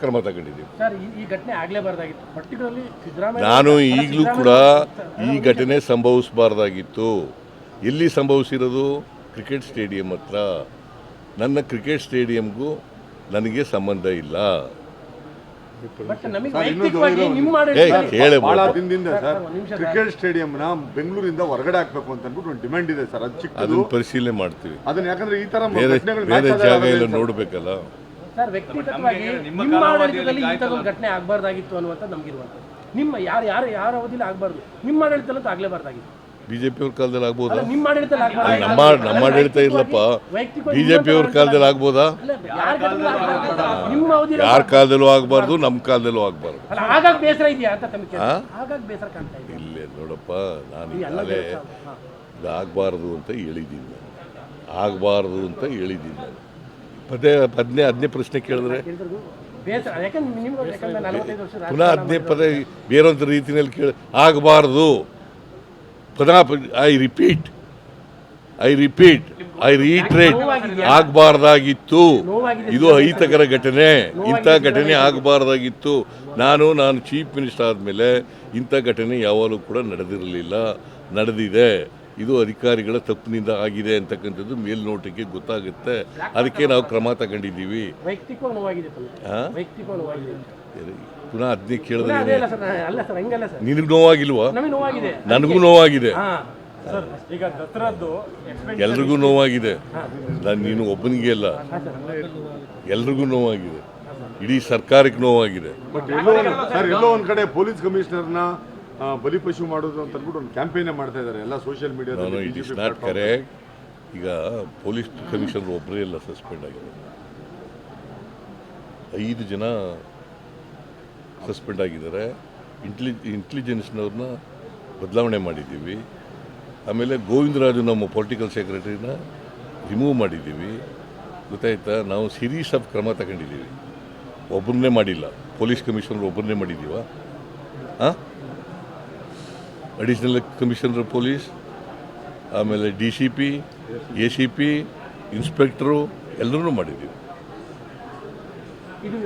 ಕ್ರಮ ತಗೊಂಡಿದ್ದೀವಿ. ಸರ್ ಈ ಘಟನೆ ಆಗಲೇಬಾರ್ದಾಗಿತ್ತು. ಪರ್ಟಿಕ್ಯುಲರ್ಲಿ ಸಿದ್ದರಾಮಯ್ಯ ನಾನು ಈಗಲೂ ಕೂಡ ಈ ಘಟನೆ ಸಂಭವಿಸಬಾರ್ದಾಗಿತ್ತು. ಎಲ್ಲಿ ಸಂಭವಿಸಿರೋದು? ಕ್ರಿಕೆಟ್ ಸ್ಟೇಡಿಯಂ ಹತ್ರ. ನನ್ನ ಕ್ರಿಕೆಟ್ ಸ್ಟೇಡಿಯಂಗೂ ನನಗೆ ಸಂಬಂಧ ಇಲ್ಲ. ಬಹಳ ದಿನದಿಂದ ಸರ್ ಕ್ರಿಕೆಟ್ ಸ್ಟೇಡಿಯಂನ ಬೆಂಗಳೂರಿಂದ ಹೊರಗಡೆ ಹಾಕ್ಬೇಕು ಅಂತ ಅಂದ್ಬಿಟ್ಟು ಒಂದು ಡಿಮ್ಯಾಂಡ್ ಇದೆ ಸರ್. ಅದನ್ನ ಪರಿಶೀಲನೆ ಮಾಡ್ತೀವಿ. ಅದನ್ನ ಯಾಕಂದ್ರೆ ಈ ತರ ಬೇರೆ ಜಾಗ ಎಲ್ಲ ನೋಡ್ಬೇಕಲ್ಲ ಸರ್. ವ್ಯಕ್ತಿಗತವಾಗಿ ನಿಮ್ಮ ಆಡಳಿತದಲ್ಲಿ ಈ ತರ ಘಟನೆ ಆಗಬಾರ್ದಾಗಿತ್ತು ಅನ್ನುವಂಥ ನಮಗಿರುವಂಥದ್ದು. ನಿಮ್ಮ ಯಾರ ಅವಧಿಯಲ್ಲಿ ಆಗಬಾರ್ದು, ನಿಮ್ಮ ಆಡಳಿತದಲ್ಲಿ ಆಗಲೇಬಾರ್ದಾಗಿತ್ತು. ಬಿಜೆಪಿ ಅವ್ರ ಕಾಲದಲ್ಲಿ ಆಗ್ಬೋದಾ? ನಿಮ್ಮ ಆಡಳಿತದಲ್ಲಿ ನಮ್ಮ ಆಡಳಿತ ಇಲ್ಲಪ್ಪ. ಬಿಜೆಪಿ ಅವ್ರ ಕಾಲದಲ್ಲಿ ಆಗ್ಬೋದಾ? ಯಾರ ಕಾಲದಲ್ಲೂ ಆಗಬಾರ್ದು, ನಮ್ಮ ಕಾಲದಲ್ಲೂ ಆಗಬಾರ್ದು. ಬೇಸರ ಇದೆಯಾ ಅಂತ ಬೇಸರ ಕಾಣ್ತಾ ಇದೆ. ಇಲ್ಲೇ ನೋಡಪ್ಪ, ನಾನು ಈಗಾಗಲೇ ಆಗಬಾರ್ದು ಅಂತ ಹೇಳಿದ್ದೀನಿ. ಆಗಬಾರ್ದು ಅಂತ ಹೇಳಿದ್ದೀನಿ ನಾನು. ಹದಿನೇ ಪ್ರಶ್ನೆ ಕೇಳಿದ್ರೆ ಪುನಃ ಹದಿನೇ ಪದ ಬೇರೊಂದು ರೀತಿಯಲ್ಲಿ ಕೇಳಿ ಆಗಬಾರ್ದು. I repeat I reiterate ಆಗಬಾರ್ದಾಗಿತ್ತು. ಇದು ಅಹಿತಕರ ಘಟನೆ. ಇಂಥ ಘಟನೆ ಆಗಬಾರ್ದಾಗಿತ್ತು. ನಾನು ಚೀಫ್ ಮಿನಿಸ್ಟರ್ ಆದಮೇಲೆ ಇಂಥ ಘಟನೆ ಯಾವಾಗಲೂ ಕೂಡ ನಡೆದಿರಲಿಲ್ಲ. ನಡೆದಿದೆ. ಇದು ಅಧಿಕಾರಿಗಳ ತಪ್ಪಿನಿಂದ ಆಗಿದೆ ಅಂತಕ್ಕಂಥದ್ದು ಮೇಲ್ನೋಟಕ್ಕೆ ಗೊತ್ತಾಗುತ್ತೆ. ಅದಕ್ಕೆ ನಾವು ಕ್ರಮ ತಗೊಂಡಿದ್ದೀವಿ. ಪುನಃ ಅದನ್ನೇ ಕೇಳಿದ್ರೆ ನಿನಗೆ ನೋವಾಗಿಲ್ವಾ? ನನಗೂ ನೋವಾಗಿದೆ, ಎಲ್ರಿಗೂ ನೋವಾಗಿದೆ. ನೀನು ಒಬ್ಬನಿಗೆ ಅಲ್ಲ, ಎಲ್ರಿಗೂ ನೋವಾಗಿದೆ. ಇಡೀ ಸರ್ಕಾರಕ್ಕೆ ನೋವಾಗಿದೆ. ಎಲ್ಲೋ ಒಂದ್ ಕಡೆ ಪೊಲೀಸ್ ಕಮಿಷನರ್ನ ಬಲಿಪಶು ಮಾಡೋದು ಅಂತ ಅಂದ್ಬಿಟ್ಟು ಒಂದು ಕ್ಯಾಂಪೇನ್ ಮಾಡ್ತಾ ಇದ್ದಾರೆ ಎಲ್ಲ ಸೋಷಿಯಲ್ ಮೀಡಿಯಾದಲ್ಲಿ. It is not correct. ಈಗ ಪೊಲೀಸ್ ಕಮಿಷನರ್ ಒಬ್ಬರೇ ಎಲ್ಲ ಸಸ್ಪೆಂಡ್ ಆಗಿದೆ. 5 ಜನ ಸಸ್ಪೆಂಡ್ ಆಗಿದ್ದಾರೆ. ಇಂಟೆಲಿಜೆನ್ಸ್ನವ್ರನ್ನ ಬದಲಾವಣೆ ಮಾಡಿದ್ದೀವಿ. ಆಮೇಲೆ ಗೋವಿಂದರಾಜು ನಮ್ಮ ಪೊಲಿಟಿಕಲ್ ಸೆಕ್ರೆಟರಿನ ರಿಮೂವ್ ಮಾಡಿದ್ದೀವಿ. ಗೊತ್ತಾಯ್ತಾ? ನಾವು ಸೀರೀಸ್ ಆಫ್ ಕ್ರಮ ತಗೊಂಡಿದ್ದೀವಿ. ಒಬ್ಬರನ್ನೇ ಮಾಡಿಲ್ಲ. ಪೊಲೀಸ್ ಕಮಿಷನರ್ ಒಬ್ಬರನ್ನೇ ಮಾಡಿದ್ದೀವ? ಅಡಿಷನಲ್ ಕಮಿಷನರ್ ಪೊಲೀಸ್, ಆಮೇಲೆ DCP, ACP, ಇನ್ಸ್ಪೆಕ್ಟರು ಎಲ್ಲರೂ ಮಾಡಿದ್ದೀವಿ. ಇದು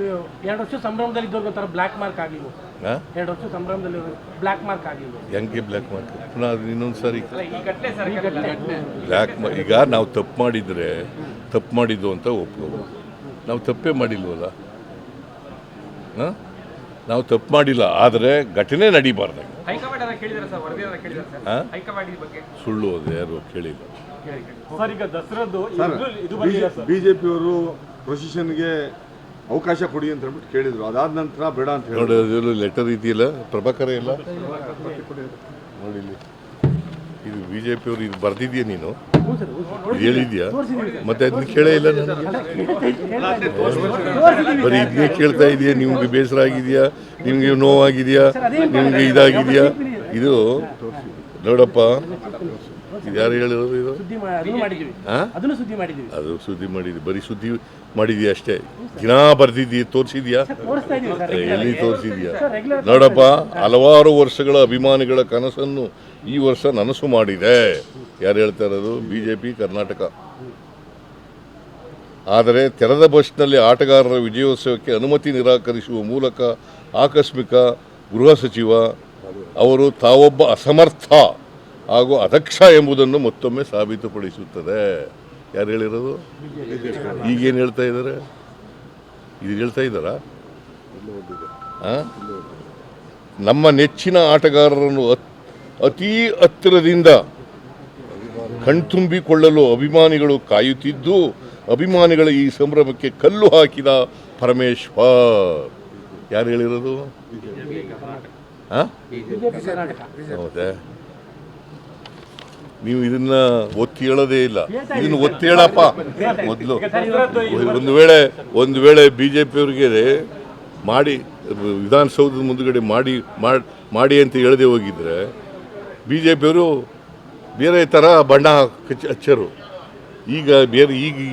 2 ವರ್ಷ ಸಂಭ್ರಮದಲ್ಲಿ ಇದ್ದವ್ರಿಗೊಂಥರ ಬ್ಲ್ಯಾಕ್ ಮಾರ್ಕ್ ಆಗಿಲ್ಲ. 2 ವರ್ಷ ಸಂಭ್ರಮದಲ್ಲಿ ಬ್ಲ್ಯಾಕ್ ಮಾರ್ಕ್ ಆಗಿಲ್ಲ. ಹೆಂಗೆ ಬ್ಲ್ಯಾಕ್ ಮಾರ್ಕ್? ಪುನಃ ಇನ್ನೊಂದು ಸಾರಿ ಬ್ಲ್ಯಾಕ್ ಈಗ ನಾವು ತಪ್ಪು ಮಾಡಿದರೆ ತಪ್ಪು ಮಾಡಿದ್ದು ಅಂತ ಒಪ್ಕೋಬೋದು. ನಾವು ತಪ್ಪೇ ಮಾಡಿಲ್ವಲ್ಲ. ನಾವು ತಪ್ಪು ಮಾಡಿಲ್ಲ, ಆದರೆ ಘಟನೆ ನಡೀಬಾರ್ದಾಗ. ಸುಳ್ಳು ಅದು ಯಾರು ಕೇಳಿಲ್ಲ. ಬಿಜೆಪಿಯವರು ಪ್ರೊಸೆಷನ್ಗೆ ಅವಕಾಶ ಕೊಡಿ ಅಂತ ಹೇಳ್ಬಿಟ್ಟು ಕೇಳಿದ್ರು. ಅದಾದ ನಂತರ ಬೇಡ ಅಂತ ಹೇಳಿ ನೋಡಿ, ಲೆಟರ್ ಇದೆಯಲ್ಲ, ಪ್ರಭಾಕರ ಇಲ್ಲ ನೋಡಿಲಿ. ಇದು ಬಿಜೆಪಿಯವರು ಇದು ಬರ್ದಿದ್ಯಾ? ನೀನು ಹೇಳಿದ್ಯಾ? ಮತ್ತೆ ಅದನ್ನ ಕೇಳೇ ಇಲ್ಲ ನಾನು. ಬರೀ ಇದನ್ನೇ ಕೇಳ್ತಾ ಇದೆಯಾ? ನಿಮ್ಗೆ ಬೇಸರ ಆಗಿದೆಯಾ? ನಿಮ್ಗೆ ನೋವಾಗಿದೆಯಾ? ನಿಮ್ಗೆ ಇದಾಗಿದೆಯಾ? ಇದು ನೋಡಪ್ಪ, ಇದು ಯಾರು ಹೇಳಿರೋದು? ಇದು ಅದು ಸುದ್ದಿ ಮಾಡಿದ್ವಿ. ಬರೀ ಸುದ್ದಿ ಮಾಡಿದ್ಯಾ ಅಷ್ಟೇ. ದಿನ ಬರ್ದಿದ್ದೀಯ, ತೋರಿಸಿದ್ಯಾ? ಎಲ್ಲಿ ತೋರಿಸಿದ್ಯಾ? ನೋಡಪ್ಪ, ಹಲವಾರು ವರ್ಷಗಳ ಅಭಿಮಾನಿಗಳ ಕನಸನ್ನು ಈ ವರ್ಷ ನನಸು ಮಾಡಿದೆ. ಯಾರು ಹೇಳ್ತಾ ಇರೋದು? ಬಿಜೆಪಿ ಕರ್ನಾಟಕ. ಆದರೆ ತೆರೆದ ಬಸ್ನಲ್ಲಿ ಆಟಗಾರರ ವಿಜಯೋತ್ಸವಕ್ಕೆ ಅನುಮತಿ ನಿರಾಕರಿಸುವ ಮೂಲಕ ಆಕಸ್ಮಿಕ ಗೃಹ ಸಚಿವ ಅವರು ತಾವೊಬ್ಬ ಅಸಮರ್ಥ ಹಾಗೂ ಅದಕ್ಷ ಎಂಬುದನ್ನು ಮತ್ತೊಮ್ಮೆ ಸಾಬೀತುಪಡಿಸುತ್ತದೆ. ಯಾರು ಹೇಳಿರೋದು? ಈಗೇನು ಹೇಳ್ತಾ ಇದ್ದಾರೆ? ಇದು ಹೇಳ್ತಾ ಇದ್ದಾರಾ? ನಮ್ಮ ನೆಚ್ಚಿನ ಆಟಗಾರರನ್ನು ಅತೀ ಹತ್ತಿರದಿಂದ ಕಣ್ತುಂಬಿಕೊಳ್ಳಲು ಅಭಿಮಾನಿಗಳು ಕಾಯುತ್ತಿದ್ದು, ಅಭಿಮಾನಿಗಳ ಈ ಸಂಭ್ರಮಕ್ಕೆ ಕಲ್ಲು ಹಾಕಿದ ಪರಮೇಶ್ವರ್. ಯಾರು ಹೇಳಿರೋದು? ಹೌದಾ? ನೀವು ಇದನ್ನ ಒತ್ತಿ ಹೇಳೋದೇ ಇಲ್ಲ. ಇದನ್ನು ಒತ್ತಿ ಹೇಳಪ್ಪ ಮೊದಲು. ಒಂದು ವೇಳೆ ಬಿಜೆಪಿಯವ್ರಿಗೆ ಮಾಡಿ ವಿಧಾನಸೌಧದ ಮುಂದುಗಡೆ ಮಾಡಿ ಅಂತ ಹೇಳದೆ ಹೋಗಿದ್ರೆ ಬಿಜೆಪಿಯವರು ಬೇರೆ ಥರ ಬಣ್ಣ ಹಚ್ಚರು. ಈಗ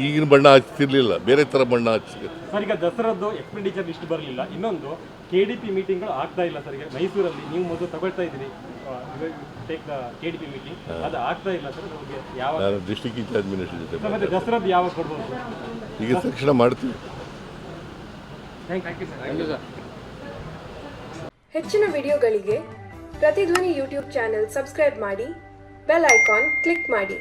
ಈಗಿನ ಬಣ್ಣ ಹಚ್ತಿರ್ಲಿಲ್ಲ, ಬೇರೆ ಥರ ಬಣ್ಣ ಹಚ್ಚಿ. ಸರ್, ಈಗ ದಸರಾದ್ದು ಎಕ್ಸ್ಪೆಂಡಿಚರ್ ಲಿಸ್ಟ್ ಬರಲಿಲ್ಲ. ಇನ್ನೊಂದು KDP ಮೀಟಿಂಗ್ಗಳು ಆಗ್ತಾ ಇಲ್ಲ ಸರ್. ಈಗ ಮೈಸೂರಲ್ಲಿ ನೀವು ಮೊದಲು ತಗೊಳ್ತಾ ಇದ್ದೀರಿ KDP ಮೀಟಿಂಗ್, ಅದು ಆಗ್ತಾ ಇಲ್ಲ ಸರ್. ನಮಗೆ ಯಾವ ಡಿಸ್ಟ್ರಿಕ್ಟ್ ಇನ್ಚಾರ್ಜ್ ಮಿನಿಸ್ಟರ್ ಜೊತೆ ಮತ್ತೆ ದಸರಾದ್ದು ಯಾವಾಗ ಕೊಡ್ಬೋದು? ಈಗ ತಕ್ಷಣ ಮಾಡ್ತೀವಿ. Thank you sir. ಹೆಚ್ಚಿನ ವಿಡಿಯೋಗಳಿಗೆ ಪ್ರತಿಧ್ವನಿ ಯೂಟ್ಯೂಬ್ ಚಾನೆಲ್ ಸಬ್ಸ್ಕ್ರೈಬ್ ಮಾಡಿ, ಬೆಲ್ ಐಕಾನ್ ಕ್ಲಿಕ್ ಮಾಡಿ.